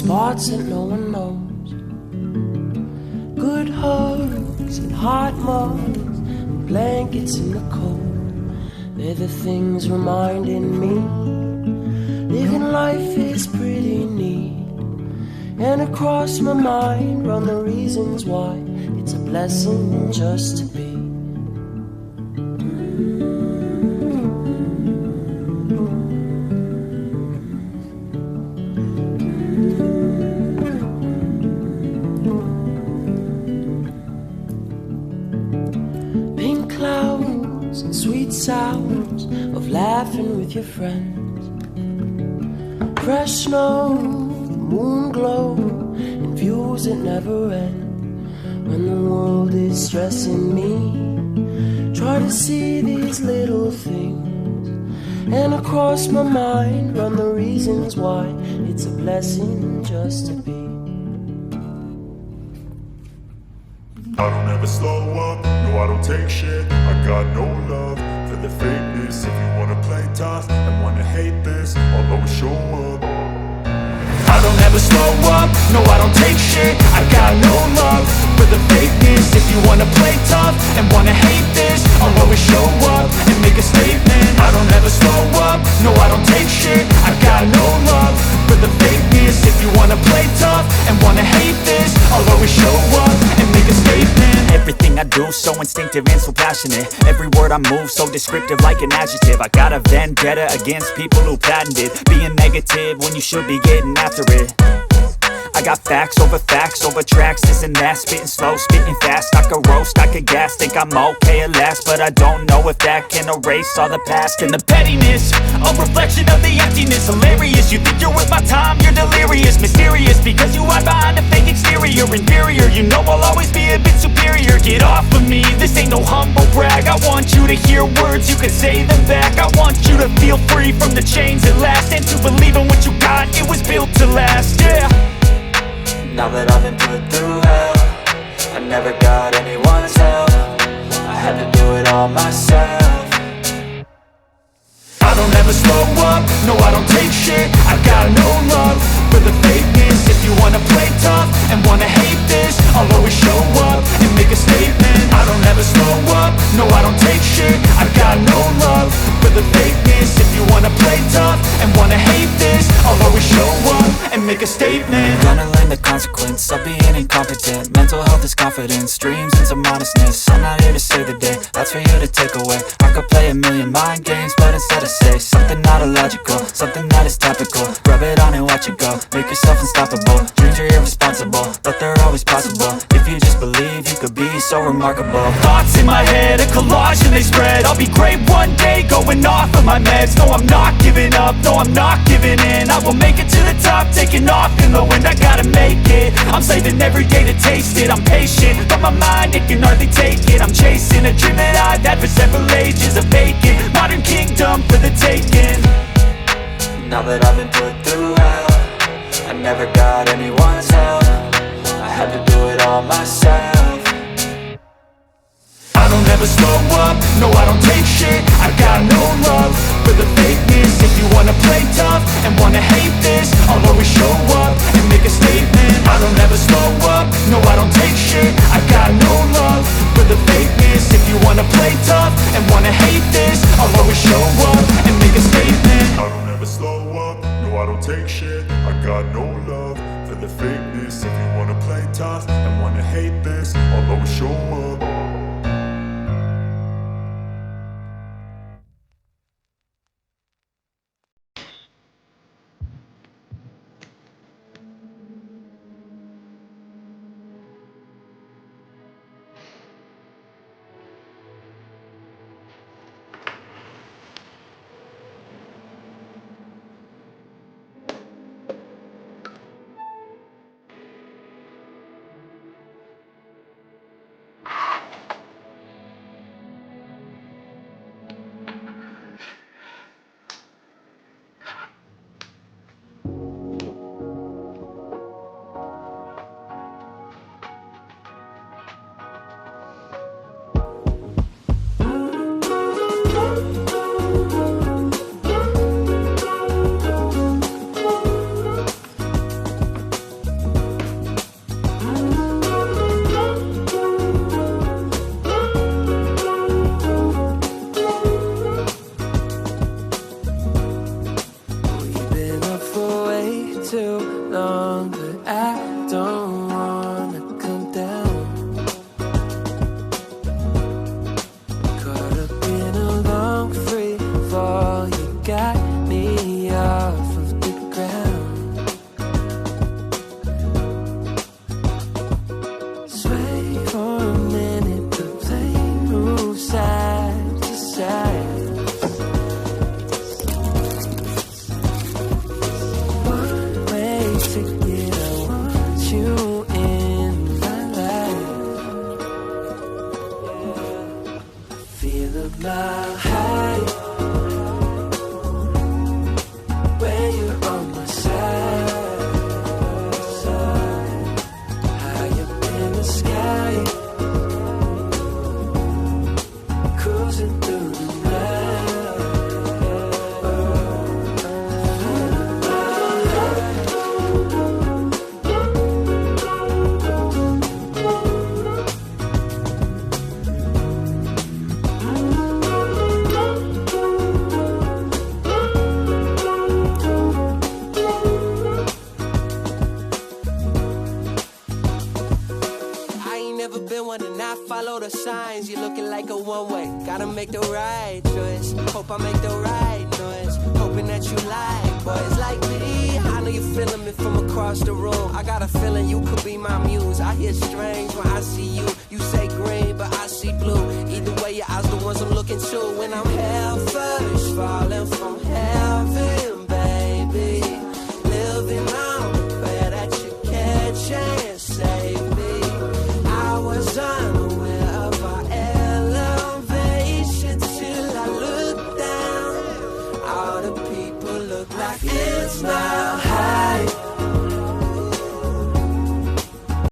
spots that no one knows. Good hugs and hot mugs and blankets in the cold. They're the things reminding me living life is pretty neat. And across my mind run the reasons why it's a blessing just to be. Pink clouds and sweet sounds of laughing with your friends. Fresh snow, the moon glow, and views that never end. When the world is stressing me, try to see these little things. And across my mind run the reasons why it's a blessing just to be. I don't ever slow up, no I don't take shit. I got no love for the fakeness. If you wanna play tough and wanna hate this, I'll always show up. I don't ever slow up, no I don't take shit. I got no love for the fakeness. If you wanna play tough and wanna hate this, I'll always show up and make a statement. I don't ever slow up, no I don't take shit. I got no love for the fakeness. If you wanna play tough and wanna hate this, I'll always show up and make a statement. Everything I do so instinctive and so passionate. Every word I move so descriptive like an adjective. I got a vendetta against people who patented being negative when you should be getting after it. I got facts over tracks, this and that. Spitting slow, spitting fast. I could roast, I could gas. Think I'm okay at last, but I don't know if that can erase all the past. And the pettiness, a reflection of the emptiness. Hilarious, you think you're worth my time, you're delirious. Mysterious, because you hide behind a fake exterior. Inferior, you know I'll always be a bit superior. Get off of me, this ain't no humble brag. I want you to hear words, you can say them back. I want you to feel free from the chains at last, and to believe in what you got, it was built to last, yeah. Now that I've been put through hell, I never got anyone's help. I had to do it all myself. I don't ever slow up, no I don't take shit. I got no love for the fakeness. If you wanna play tough and wanna hate this, I'll always show up and make a statement. I don't ever slow up, no I don't take shit. I got no love for the fakeness. If you wanna play tough and wanna hate this, I'll always show up and make a statement. Gonna learn the consequence of being incompetent. Mental health is confidence, dreams and some honestness. I'm not here to save the day, that's for you to take away. I could play a million mind games, but instead I say something not illogical, something that is topical. Rub it on and watch it go, make yourself unstoppable. Dreams are irresponsible, but they're always possible. If you just believe, you could be so remarkable. Thoughts in my head, a collage and they spread. I'll be great one day, going off of my meds. No, I'm not giving up, no, I'm not giving in. I will make it to the top, taking off in the wind. I gotta make it, I'm saving every day to taste it. I'm patient, but my mind, it can hardly take it. I'm chasing a dream that I've had for several ages. A vacant, modern kingdom for the taking. Now that I've been put through hell, I never got anyone's help. I had to do it all myself. I don't ever slow up, no I don't take shit. I got no love for the fakeness. If you wanna play tough and wanna hate this, I'll always show up and make a statement. I don't ever slow up, no I don't take shit. I got no love for the fakeness. If you wanna play tough and wanna hate this, I'll always show up and make a statement. I don't ever slow up, no I don't take shit. I got no love for the fakeness. If you wanna play tough and wanna hate this, I'll always show up. 100 mile high when you're on my side, high up in the sky, cruising through the night. Follow the signs, you're looking like a one-way. Gotta make the right choice. Hope I make the right noise. Hoping that you like boys like me. I know you're feeling me from across the room. I got a feeling you could be my muse. I hear strange when I see you. You say green, but I see blue. Either way, your eyes the ones I'm looking to. When I'm hell first, falling from hell